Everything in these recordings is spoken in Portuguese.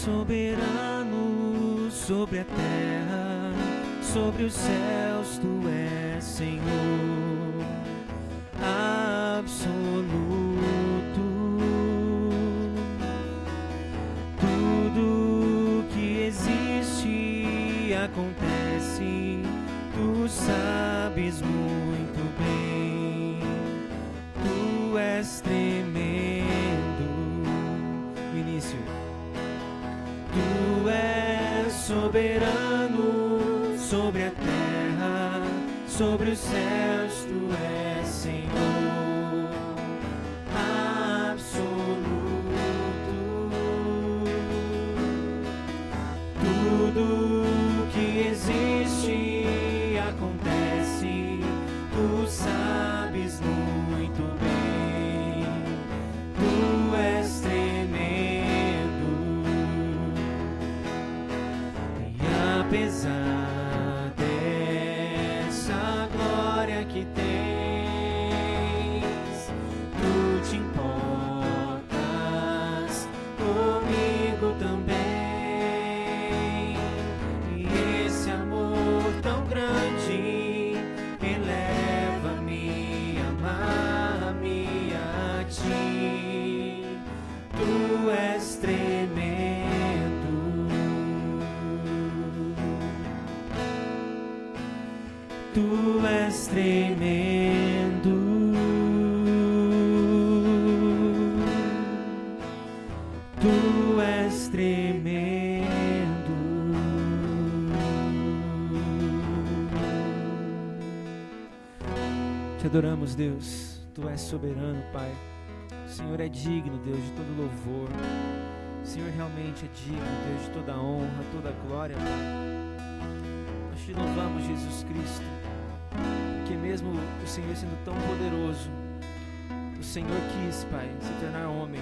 soberano sobre a terra, sobre os céus, tu és Senhor absoluto. Tudo que existe acontece, tu sabes muito bem. Tu és tremendo. No início. Tu és soberano sobre a terra, sobre os céus, tu és Senhor absoluto. Tudo que existe acontece, tu sabes muito bem. Tu és tremendo. E apesar dessa glória que tens, tu te importas comigo também. E esse amor tão grande eleva-me, amar-me a ti. Tu és tremendo. Tu és tremendo. Tu és tremendo. Te adoramos, Deus. Tu és soberano, Pai. O Senhor é digno, Deus, de todo louvor. O Senhor realmente é digno, Deus, de toda honra, toda glória, Pai. Nós te louvamos, Jesus Cristo, porque mesmo o Senhor sendo tão poderoso, o Senhor quis, Pai, se tornar homem,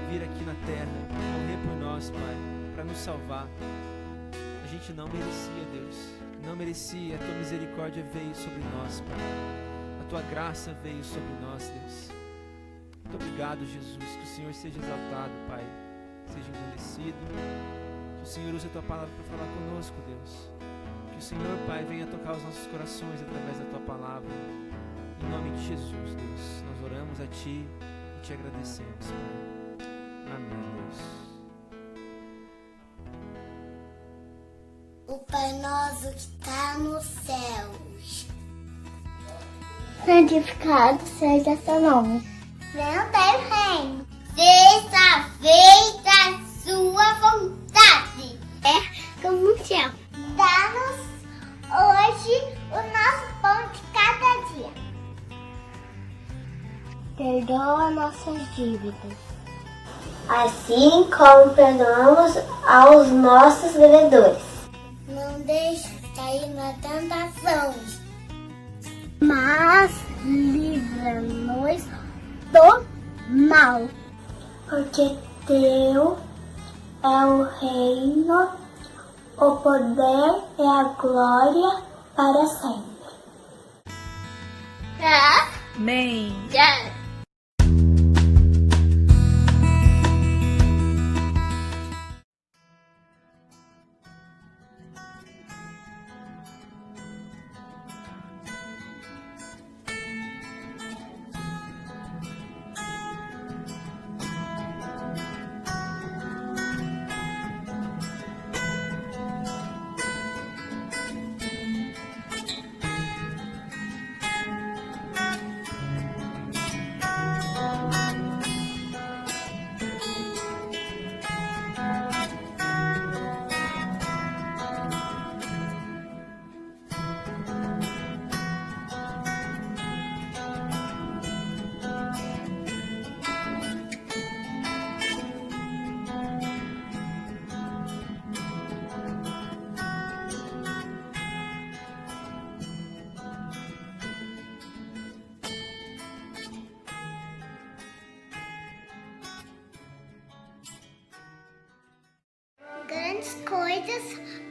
vir aqui na terra, morrer por nós, Pai, para nos salvar. A gente não merecia, Deus, não merecia. A Tua misericórdia veio sobre nós, Pai. A Tua graça veio sobre nós, Deus. Muito obrigado, Jesus, que o Senhor seja exaltado, Pai, seja engrandecido, que o Senhor use a Tua palavra para falar conosco, Deus. Que o Senhor, Pai, venha tocar os nossos corações através da Tua palavra. Em nome de Jesus, Deus, nós oramos a Ti e Te agradecemos, Pai. Amém, Deus. O Pai Nosso que está nos céus, santificado seja seu nome. venha o teu reino. Seja feita a sua vontade, Como no céu. dá-nos hoje o nosso pão de cada dia. Perdoa nossas dívidas, assim como perdoamos aos nossos devedores. Não deixe cair na tentação, mas livra-nos do mal. Porque teu é o reino, o poder e a glória para sempre. Amém. Grandes coisas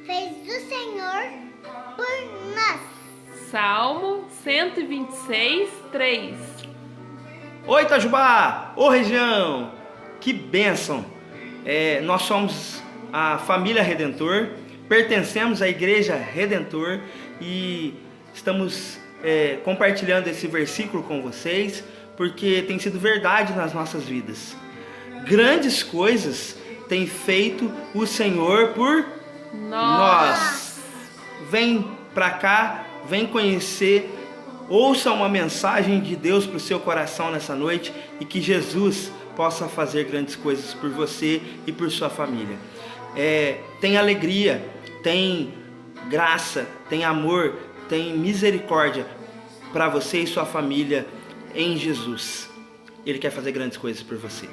fez o Senhor por nós. Salmo 126, 3. Oi, Itajubá! Ô, região! Que bênção! Nós somos a família Redentor, pertencemos à Igreja Redentor e estamos compartilhando esse versículo com vocês, porque tem sido verdade nas nossas vidas. Grandes coisas tem feito o Senhor por nós. Vem pra cá, vem conhecer, ouça uma mensagem de Deus para o seu coração nessa noite e que Jesus possa fazer grandes coisas por você e por sua família. Tem alegria, tem graça, tem amor, tem misericórdia para você e sua família em Jesus. Ele quer fazer grandes coisas por você.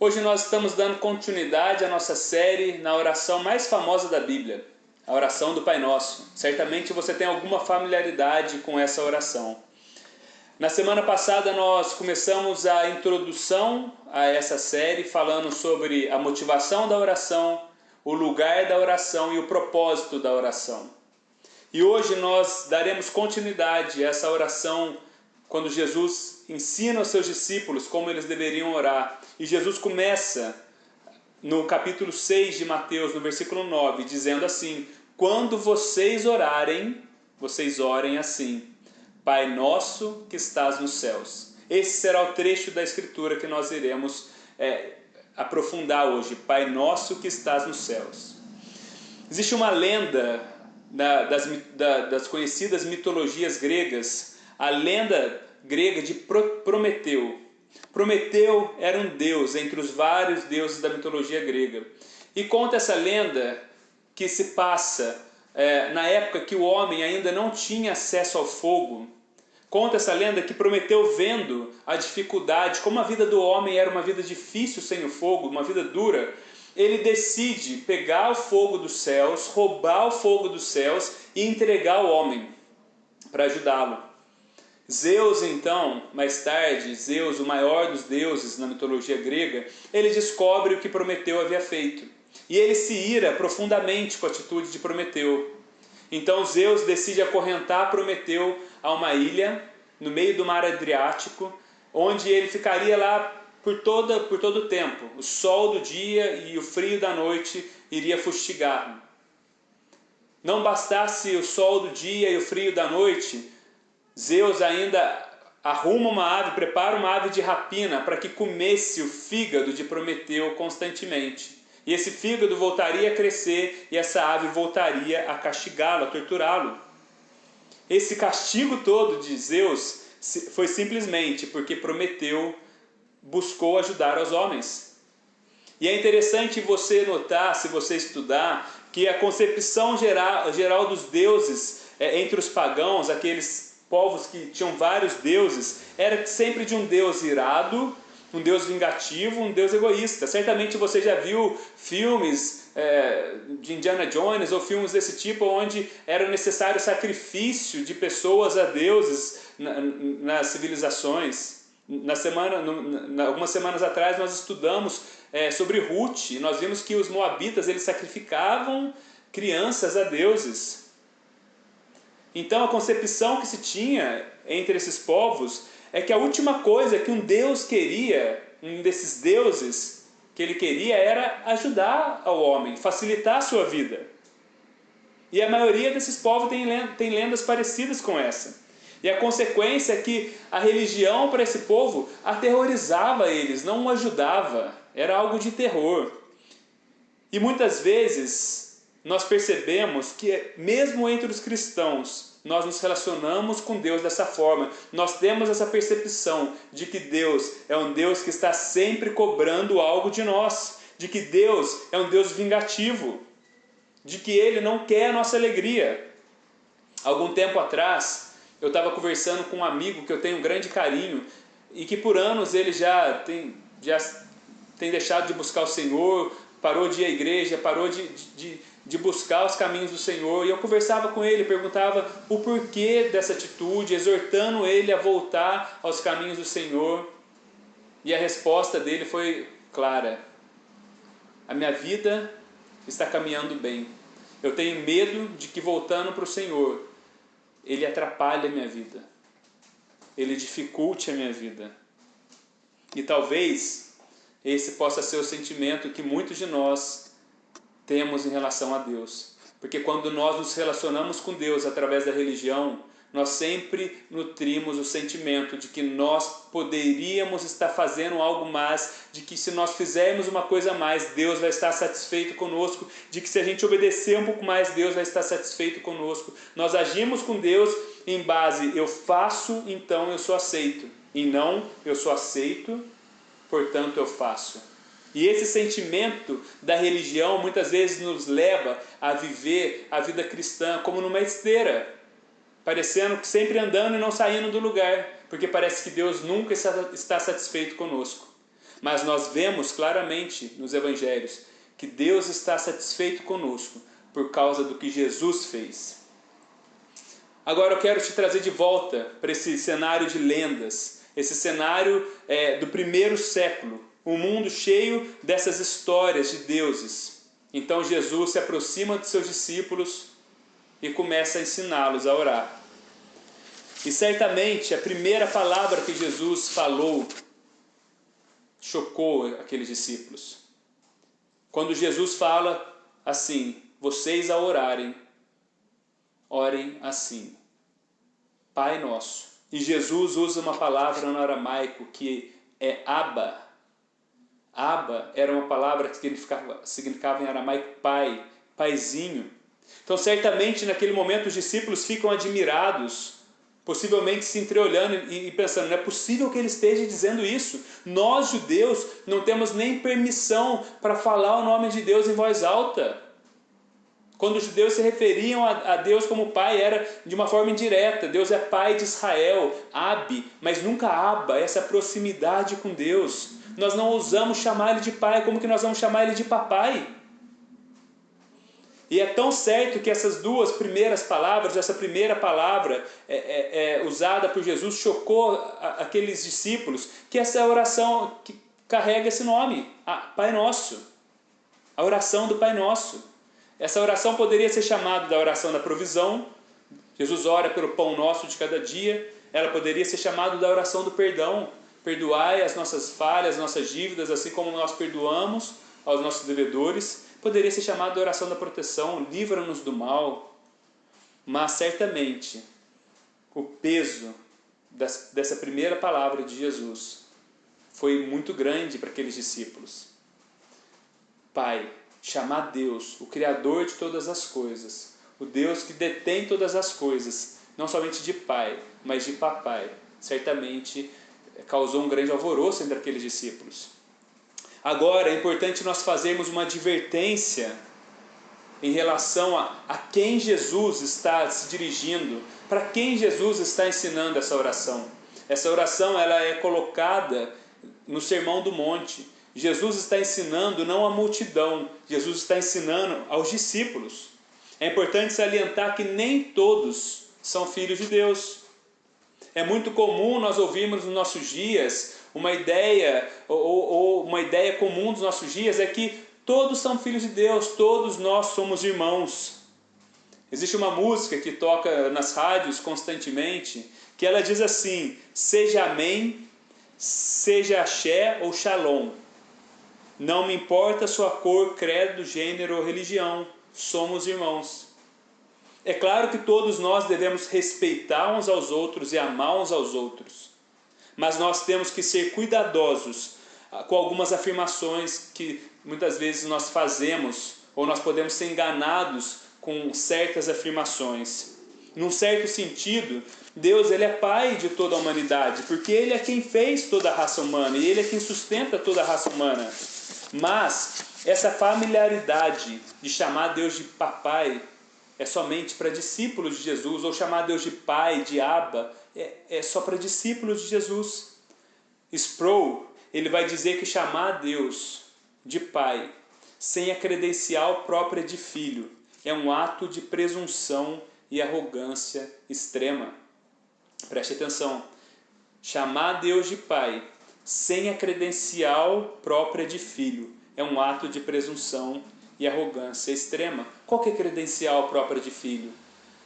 Hoje nós estamos dando continuidade à nossa série na oração mais famosa da Bíblia, a oração do Pai Nosso. Certamente você tem alguma familiaridade com essa oração. Na semana passada nós começamos a introdução a essa série falando sobre a motivação da oração, o lugar da oração e o propósito da oração. E hoje nós daremos continuidade a essa oração quando Jesus ensina aos seus discípulos como eles deveriam orar. E Jesus começa no capítulo 6 de Mateus, no versículo 9, dizendo assim: quando vocês orarem, vocês orem assim: Pai nosso que estás nos céus. Esse será o trecho da Escritura que nós iremos aprofundar hoje. Pai nosso que estás nos céus. Existe uma lenda das conhecidas mitologias gregas, a lenda grega de Prometeu. Prometeu era um deus entre os vários deuses da mitologia grega. E conta essa lenda que se passa na época que o homem ainda não tinha acesso ao fogo. Conta essa lenda que Prometeu, vendo a dificuldade, como a vida do homem era uma vida difícil sem o fogo, uma vida dura, ele decide pegar o fogo dos céus, roubar o fogo dos céus e entregar ao homem para ajudá-lo. Zeus, então, mais tarde, Zeus, o maior dos deuses na mitologia grega, ele descobre o que Prometeu havia feito. E ele se ira profundamente com a atitude de Prometeu. Então Zeus decide acorrentar Prometeu a uma ilha, no meio do mar Adriático, onde ele ficaria lá por todo o tempo. O sol do dia e o frio da noite iria fustigá-lo. Não bastasse o sol do dia e o frio da noite, Zeus ainda arruma uma ave, prepara uma ave de rapina para que comesse o fígado de Prometeu constantemente. E esse fígado voltaria a crescer e essa ave voltaria a castigá-lo, a torturá-lo. Esse castigo todo de Zeus foi simplesmente porque Prometeu buscou ajudar os homens. E é interessante você notar, se você estudar, que a concepção geral dos deuses entre os pagãos, aqueles povos que tinham vários deuses, era sempre de um deus irado, um deus vingativo, um deus egoísta. Certamente você já viu filmes de Indiana Jones ou filmes desse tipo, onde era necessário sacrifício de pessoas a deuses nas civilizações. Algumas semanas atrás nós estudamos sobre Ruth, e nós vimos que os moabitas eles sacrificavam crianças a deuses. Então a concepção que se tinha entre esses povos é que a última coisa que um deus queria, um desses deuses que ele queria, era ajudar ao homem, facilitar a sua vida. E a maioria desses povos tem lendas parecidas com essa. E a consequência é que a religião para esse povo aterrorizava eles, não o ajudava, era algo de terror. E muitas vezes nós percebemos que mesmo entre os cristãos, nós nos relacionamos com Deus dessa forma. Nós temos essa percepção de que Deus é um Deus que está sempre cobrando algo de nós, de que Deus é um Deus vingativo, de que Ele não quer a nossa alegria. Algum tempo atrás, eu estava conversando com um amigo que eu tenho um grande carinho e que por anos ele já tem deixado de buscar o Senhor, parou de ir à igreja, parou de buscar os caminhos do Senhor. E eu conversava com ele, perguntava o porquê dessa atitude, exortando ele a voltar aos caminhos do Senhor. E a resposta dele foi clara: a minha vida está caminhando bem. Eu tenho medo de que voltando para o Senhor, Ele atrapalhe a minha vida. Ele dificulte a minha vida. E talvez esse possa ser o sentimento que muitos de nós temos em relação a Deus. Porque quando nós nos relacionamos com Deus através da religião, nós sempre nutrimos o sentimento de que nós poderíamos estar fazendo algo mais, de que se nós fizermos uma coisa a mais, Deus vai estar satisfeito conosco, de que se a gente obedecer um pouco mais, Deus vai estar satisfeito conosco. Nós agimos com Deus em base, eu faço, então eu sou aceito. E não, eu sou aceito, portanto eu faço. E esse sentimento da religião muitas vezes nos leva a viver a vida cristã como numa esteira, parecendo que sempre andando e não saindo do lugar, porque parece que Deus nunca está satisfeito conosco. Mas nós vemos claramente nos evangelhos que Deus está satisfeito conosco por causa do que Jesus fez. Agora eu quero te trazer de volta para esse cenário de lendas, esse cenário do primeiro século, um mundo cheio dessas histórias de deuses. Então Jesus se aproxima dos seus discípulos e começa a ensiná-los a orar. E certamente a primeira palavra que Jesus falou chocou aqueles discípulos. Quando Jesus fala assim, vocês a orarem, orem assim, Pai Nosso. E Jesus usa uma palavra no aramaico que é Abba. Abba era uma palavra que significava em aramaico pai, paizinho. Então certamente naquele momento os discípulos ficam admirados, possivelmente se entreolhando e pensando, não é possível que ele esteja dizendo isso. Nós, judeus, não temos nem permissão para falar o nome de Deus em voz alta. Quando os judeus se referiam a Deus como pai, era de uma forma indireta. Deus é pai de Israel, Abi, mas nunca Abba, essa proximidade com Deus. Nós não ousamos chamar ele de pai, como que nós vamos chamar ele de papai? E é tão certo que essas duas primeiras palavras, essa primeira palavra usada por Jesus chocou aqueles discípulos, que essa oração que carrega esse nome, Pai Nosso, a oração do Pai Nosso. Essa oração poderia ser chamada da oração da provisão, Jesus ora pelo pão nosso de cada dia. Ela poderia ser chamada da oração do perdão, perdoai as nossas falhas, as nossas dívidas, assim como nós perdoamos aos nossos devedores. Poderia ser chamada de oração da proteção, livra-nos do mal. Mas certamente o peso dessa primeira palavra de Jesus foi muito grande para aqueles discípulos. Pai, chamar Deus, o Criador de todas as coisas, o Deus que detém todas as coisas, não somente de pai, mas de papai, certamente causou um grande alvoroço entre aqueles discípulos. Agora, é importante nós fazermos uma advertência em relação a quem Jesus está se dirigindo, para quem Jesus está ensinando essa oração. Essa oração ela é colocada no Sermão do Monte. Jesus está ensinando não à multidão, Jesus está ensinando aos discípulos. É importante salientar que nem todos são filhos de Deus. É muito comum nós ouvirmos nos nossos dias uma ideia, ou uma ideia comum dos nossos dias é que todos são filhos de Deus, todos nós somos irmãos. Existe uma música que toca nas rádios constantemente, que ela diz assim, seja amém, seja axé ou shalom. Não me importa a sua cor, credo, gênero ou religião, somos irmãos. É claro que todos nós devemos respeitar uns aos outros e amar uns aos outros. Mas nós temos que ser cuidadosos com algumas afirmações que muitas vezes nós fazemos, ou nós podemos ser enganados com certas afirmações. Num certo sentido, Deus ele é pai de toda a humanidade, porque Ele é quem fez toda a raça humana, e Ele é quem sustenta toda a raça humana. Mas essa familiaridade de chamar Deus de papai é somente para discípulos de Jesus, ou chamar Deus de pai, de Abba, é só para discípulos de Jesus. Sproul, ele vai dizer que chamar Deus de pai, sem a credencial própria de filho, é um ato de presunção e arrogância extrema. Preste atenção. Chamar Deus de pai, sem a credencial própria de filho, é um ato de presunção e arrogância extrema. Qual que é a credencial própria de filho?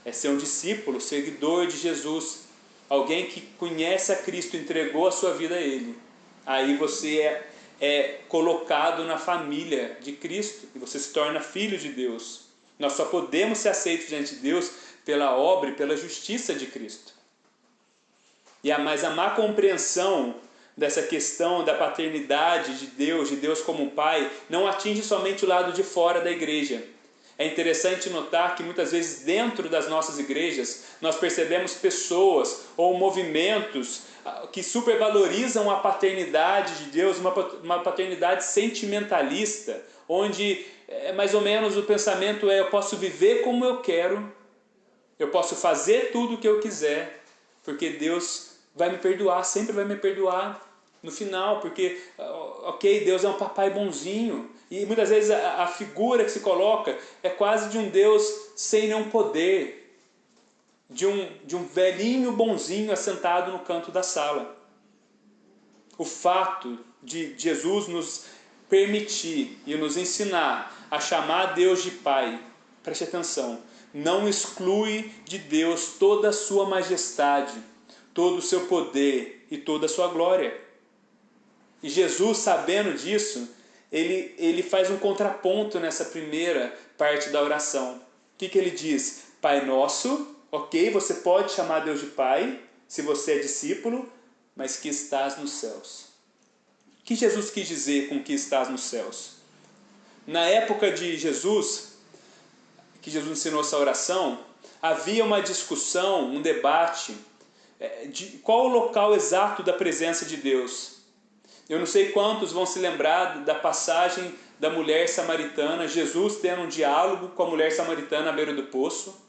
É ser um discípulo, seguidor de Jesus, alguém que conhece a Cristo, entregou a sua vida a Ele. Aí você é colocado na família de Cristo e você se torna filho de Deus. Nós só podemos ser aceitos diante de Deus pela obra e pela justiça de Cristo. Mas a má compreensão dessa questão da paternidade de Deus como Pai, não atinge somente o lado de fora da igreja. É interessante notar que muitas vezes dentro das nossas igrejas nós percebemos pessoas ou movimentos que supervalorizam a paternidade de Deus, uma paternidade sentimentalista, onde mais ou menos o pensamento é: eu posso viver como eu quero, eu posso fazer tudo o que eu quiser, porque Deus vai me perdoar, sempre vai me perdoar no final, porque, ok, Deus é um papai bonzinho. E muitas vezes a figura que se coloca é quase de um Deus sem nenhum poder, de um velhinho bonzinho assentado no canto da sala. O fato de Jesus nos permitir e nos ensinar a chamar Deus de Pai, preste atenção, não exclui de Deus toda a sua majestade, todo o seu poder e toda a sua glória. E Jesus, sabendo disso, ele faz um contraponto nessa primeira parte da oração. O que ele diz? Pai nosso, ok, você pode chamar Deus de Pai, se você é discípulo, mas que estás nos céus. O que Jesus quis dizer com que estás nos céus? Na época de Jesus, que Jesus ensinou essa oração, havia uma discussão, um debate de qual o local exato da presença de Deus. Eu não sei quantos vão se lembrar da passagem da mulher samaritana, Jesus tendo um diálogo com a mulher samaritana à beira do poço.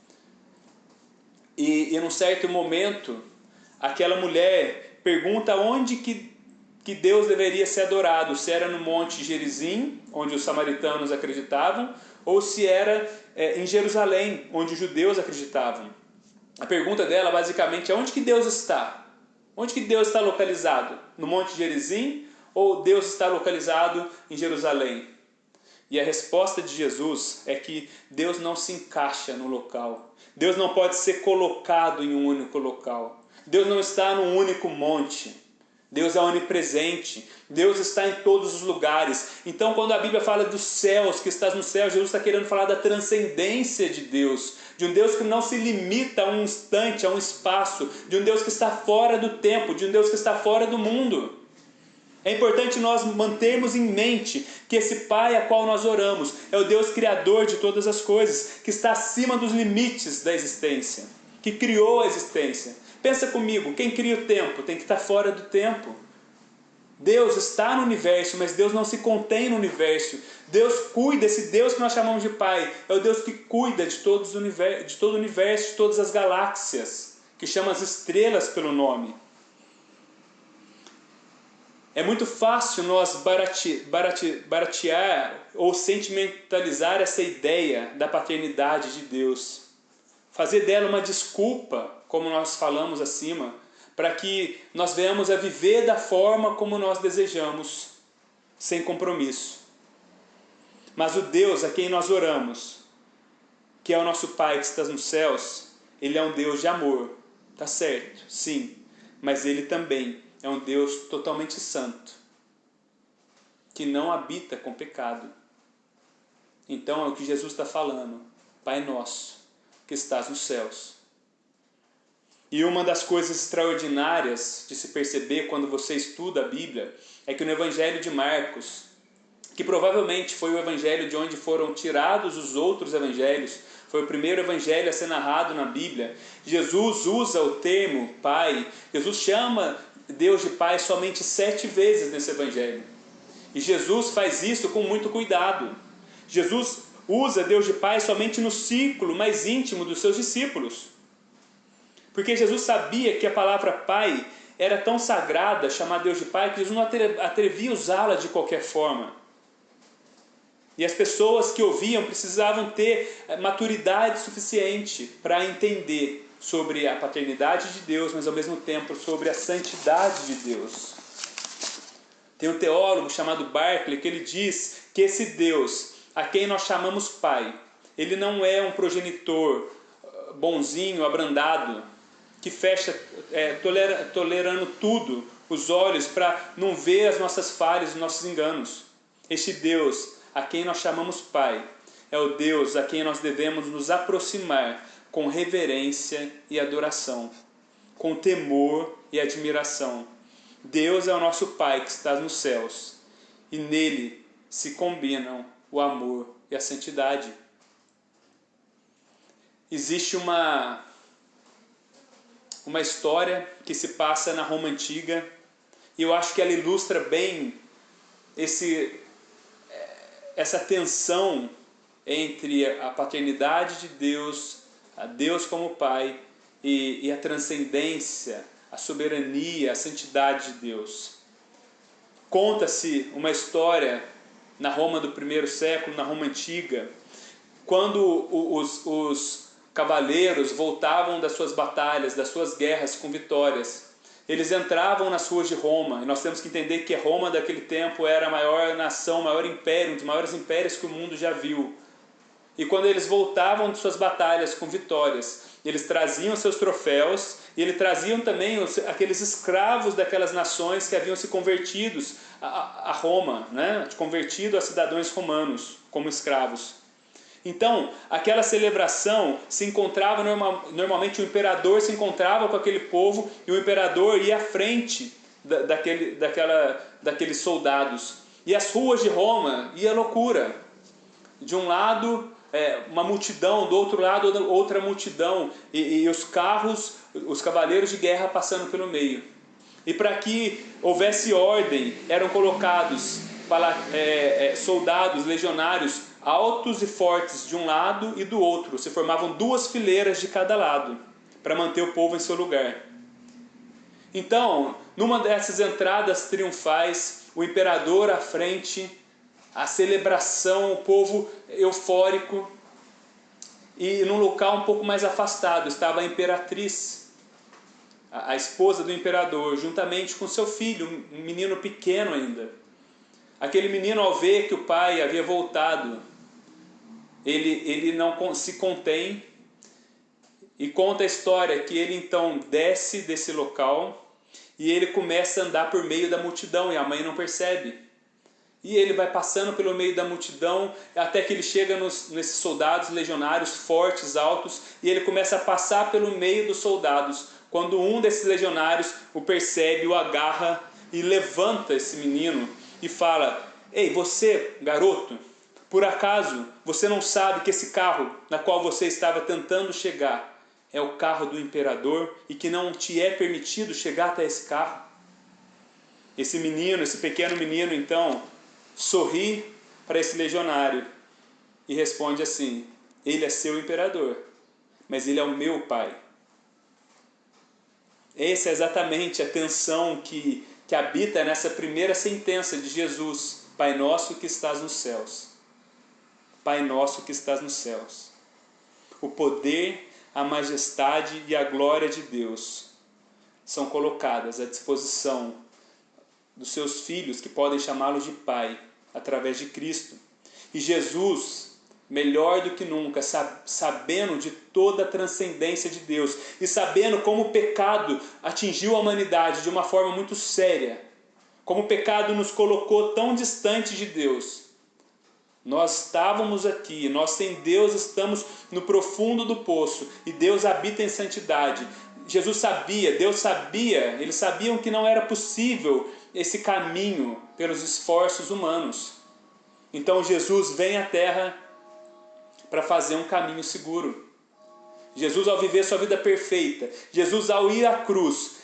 E num certo momento, aquela mulher pergunta onde que Deus deveria ser adorado, se era no Monte Gerizim, onde os samaritanos acreditavam, ou se era em Jerusalém, onde os judeus acreditavam. A pergunta dela basicamente é: onde que Deus está? Onde que Deus está localizado? No Monte Gerizim ou Deus está localizado em Jerusalém? E a resposta de Jesus é que Deus não se encaixa no local. Deus não pode ser colocado em um único local. Deus não está num único monte. Deus é onipresente. Deus está em todos os lugares. Então, quando a Bíblia fala dos céus, que estás no céu, Jesus está querendo falar da transcendência de Deus. De um Deus que não se limita a um instante, a um espaço. De um Deus que está fora do tempo. De um Deus que está fora do mundo. É importante nós mantermos em mente que esse Pai a qual nós oramos é o Deus criador de todas as coisas, que está acima dos limites da existência, que criou a existência. Pensa comigo, quem cria o tempo tem que estar fora do tempo. Deus está no universo, mas Deus não se contém no universo. Deus cuida, esse Deus que nós chamamos de Pai, é o Deus que cuida de todo o universo, de todas as galáxias, que chama as estrelas pelo nome. É muito fácil nós baratear ou sentimentalizar essa ideia da paternidade de Deus. Fazer dela uma desculpa, como nós falamos acima, para que nós venhamos a viver da forma como nós desejamos, sem compromisso. Mas o Deus a quem nós oramos, que é o nosso Pai que está nos céus, Ele é um Deus de amor, tá certo? Sim, mas Ele também é um Deus totalmente santo, que não habita com pecado. Então é o que Jesus está falando: Pai nosso, que estás nos céus. E uma das coisas extraordinárias de se perceber quando você estuda a Bíblia é que no Evangelho de Marcos, que provavelmente foi o evangelho de onde foram tirados os outros evangelhos, foi o primeiro evangelho a ser narrado na Bíblia, Jesus usa o termo Pai, Jesus chama Deus de Pai somente 7 vezes nesse evangelho. E Jesus faz isso com muito cuidado. Jesus usa Deus de Pai somente no círculo mais íntimo dos seus discípulos. Porque Jesus sabia que a palavra Pai era tão sagrada, chamar Deus de Pai, que Jesus não atrevia a usá-la de qualquer forma. E as pessoas que ouviam precisavam ter maturidade suficiente para entender sobre a paternidade de Deus, mas ao mesmo tempo sobre a santidade de Deus. Tem um teólogo chamado Barclay que ele diz que esse Deus a quem nós chamamos Pai. Ele não é um progenitor bonzinho, abrandado, que fecha, tolerando tudo, os olhos, para não ver as nossas falhas, os nossos enganos. Este Deus, a quem nós chamamos Pai, é o Deus a quem nós devemos nos aproximar com reverência e adoração, com temor e admiração. Deus é o nosso Pai que está nos céus, e nele se combinam o amor e a santidade. Existe uma história que se passa na Roma Antiga, e eu acho que ela ilustra bem essa tensão entre a paternidade de Deus, a Deus como Pai, e a transcendência, a soberania, a santidade de Deus. Conta-se uma história na Roma do primeiro século, na Roma Antiga, quando os cavaleiros voltavam das suas batalhas, das suas guerras com vitórias. Eles entravam nas ruas de Roma, e nós temos que entender que Roma daquele tempo era a maior nação, o maior império, um dos maiores impérios que o mundo já viu. E quando eles voltavam de suas batalhas com vitórias, eles traziam seus troféus, e eles traziam também aqueles escravos daquelas nações que haviam se convertidos a Roma, né? Convertido a cidadãos romanos como escravos. Então, aquela celebração se encontrava normalmente o imperador se encontrava com aquele povo, e o imperador ia à frente daqueles soldados. E as ruas de Roma ia loucura. De um lado, uma multidão, do outro lado, outra multidão, e os carros, os cavaleiros de guerra passando pelo meio. E para que houvesse ordem, eram colocados soldados, legionários, altos e fortes de um lado e do outro. Se formavam 2 fileiras de cada lado, para manter o povo em seu lugar. Então, numa dessas entradas triunfais, o imperador à frente, a celebração, o povo eufórico, e num local um pouco mais afastado estava a imperatriz, a esposa do imperador, juntamente com seu filho, um menino pequeno ainda. Aquele menino, ao ver que o pai havia voltado, ele não se contém e conta a história que ele então desce desse local e ele começa a andar por meio da multidão, e a mãe não percebe. E ele vai passando pelo meio da multidão até que ele chega nesses soldados legionários fortes, altos, e ele começa a passar pelo meio dos soldados, quando um desses legionários o percebe, o agarra e levanta esse menino e fala: "Ei, você, garoto, por acaso você não sabe que esse carro na qual você estava tentando chegar é o carro do imperador e que não te é permitido chegar até esse carro?" Esse menino, esse pequeno menino, então, sorri para esse legionário e responde assim: "Ele é seu imperador, mas ele é o meu pai." Essa é exatamente a tensão que habita nessa primeira sentença de Jesus: Pai nosso que estás nos céus. Pai nosso que estás nos céus. O poder, a majestade e a glória de Deus são colocadas à disposição dos seus filhos, que podem chamá-los de Pai, através de Cristo. E Jesus, melhor do que nunca, sabendo de toda a transcendência de Deus e sabendo como o pecado atingiu a humanidade de uma forma muito séria, como o pecado nos colocou tão distante de Deus. Nós estávamos aqui, nós sem Deus estamos no profundo do poço, e Deus habita em santidade. Jesus sabia, Deus sabia, eles sabiam que não era possível esse caminho pelos esforços humanos. Então Jesus vem à terra para fazer um caminho seguro. Jesus, ao viver sua vida perfeita, Jesus, ao ir à cruz,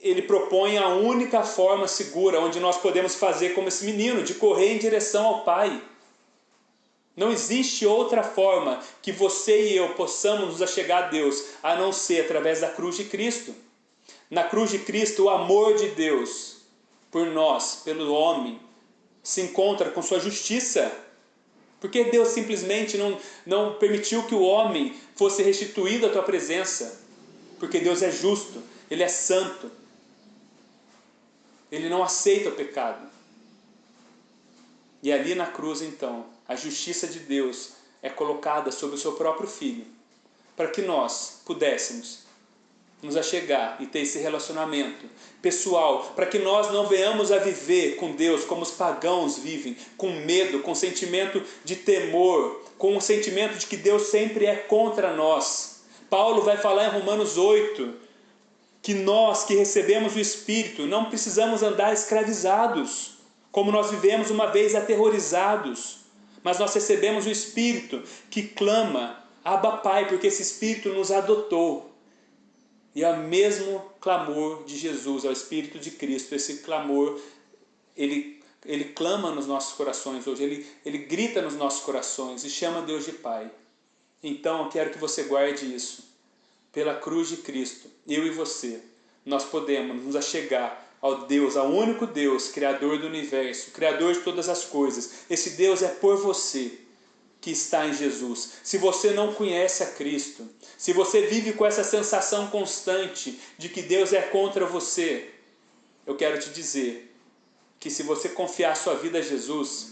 ele propõe a única forma segura onde nós podemos fazer como esse menino, de correr em direção ao Pai. Não existe outra forma que você e eu possamos nos achegar a Deus, a não ser através da cruz de Cristo. Na cruz de Cristo, o amor de Deus por nós, pelo homem, se encontra com sua justiça. Porque Deus simplesmente não permitiu que o homem fosse restituído à tua presença. Porque Deus é justo, Ele é santo. Ele não aceita o pecado. E ali na cruz, então, a justiça de Deus é colocada sobre o seu próprio Filho, para que nós pudéssemos nos achegar e ter esse relacionamento pessoal, para que nós não venhamos a viver com Deus como os pagãos vivem, com medo, com sentimento de temor, com o sentimento de que Deus sempre é contra nós. Paulo vai falar em Romanos 8, que nós que recebemos o Espírito não precisamos andar escravizados, como nós vivemos uma vez aterrorizados, mas nós recebemos o Espírito que clama, Abba Pai, porque esse Espírito nos adotou. E é o mesmo clamor de Jesus, é o Espírito de Cristo. Esse clamor, ele clama nos nossos corações hoje, ele grita nos nossos corações e chama Deus de Pai. Então eu quero que você guarde isso. Pela cruz de Cristo, eu e você, nós podemos nos achegar ao Deus, ao único Deus, Criador do universo, Criador de todas as coisas. Esse Deus é por você, que está em Jesus. Se você não conhece a Cristo, se você vive com essa sensação constante de que Deus é contra você, eu quero te dizer que se você confiar sua vida a Jesus,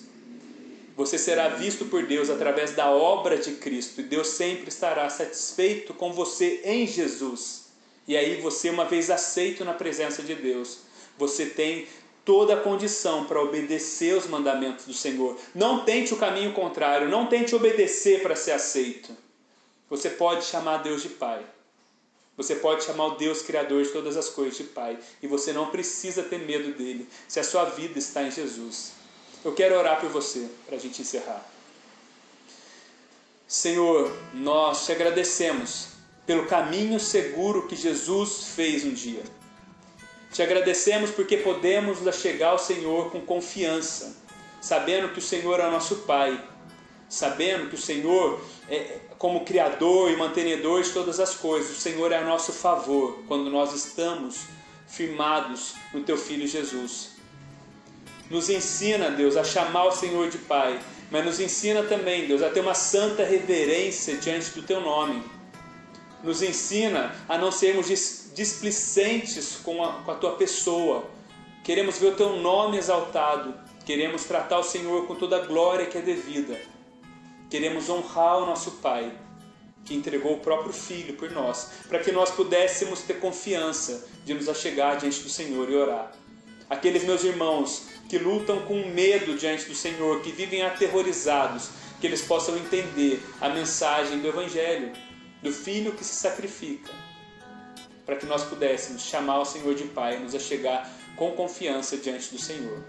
você será visto por Deus através da obra de Cristo, e Deus sempre estará satisfeito com você em Jesus. E aí você, uma vez aceito na presença de Deus, você tem toda a condição para obedecer os mandamentos do Senhor. Não tente o caminho contrário, não tente obedecer para ser aceito. Você pode chamar Deus de Pai. Você pode chamar o Deus Criador de todas as coisas de Pai. E você não precisa ter medo dele, se a sua vida está em Jesus. Eu quero orar por você, para a gente encerrar. Senhor, nós te agradecemos pelo caminho seguro que Jesus fez um dia. Te agradecemos porque podemos nos achegar ao Senhor com confiança, sabendo que o Senhor é o nosso Pai, sabendo que o Senhor, como Criador e mantenedor de todas as coisas, o Senhor é a nosso favor quando nós estamos firmados no Teu Filho Jesus. Nos ensina, Deus, a chamar o Senhor de Pai, mas nos ensina também, Deus, a ter uma santa reverência diante do Teu nome. Nos ensina a não sermos displicentes com a Tua pessoa. Queremos ver o Teu nome exaltado. Queremos tratar o Senhor com toda a glória que é devida. Queremos honrar o nosso Pai, que entregou o próprio Filho por nós, para que nós pudéssemos ter confiança de nos achegar diante do Senhor e orar. Aqueles meus irmãos que lutam com medo diante do Senhor, que vivem aterrorizados, que eles possam entender a mensagem do Evangelho, do Filho que se sacrifica, para que nós pudéssemos chamar o Senhor de Pai e nos achegar com confiança diante do Senhor.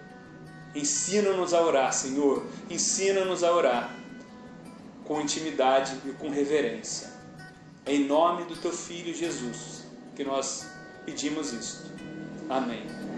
Ensina-nos a orar, Senhor, ensina-nos a orar com intimidade e com reverência. Em nome do Teu Filho Jesus, que nós pedimos isto. Amém.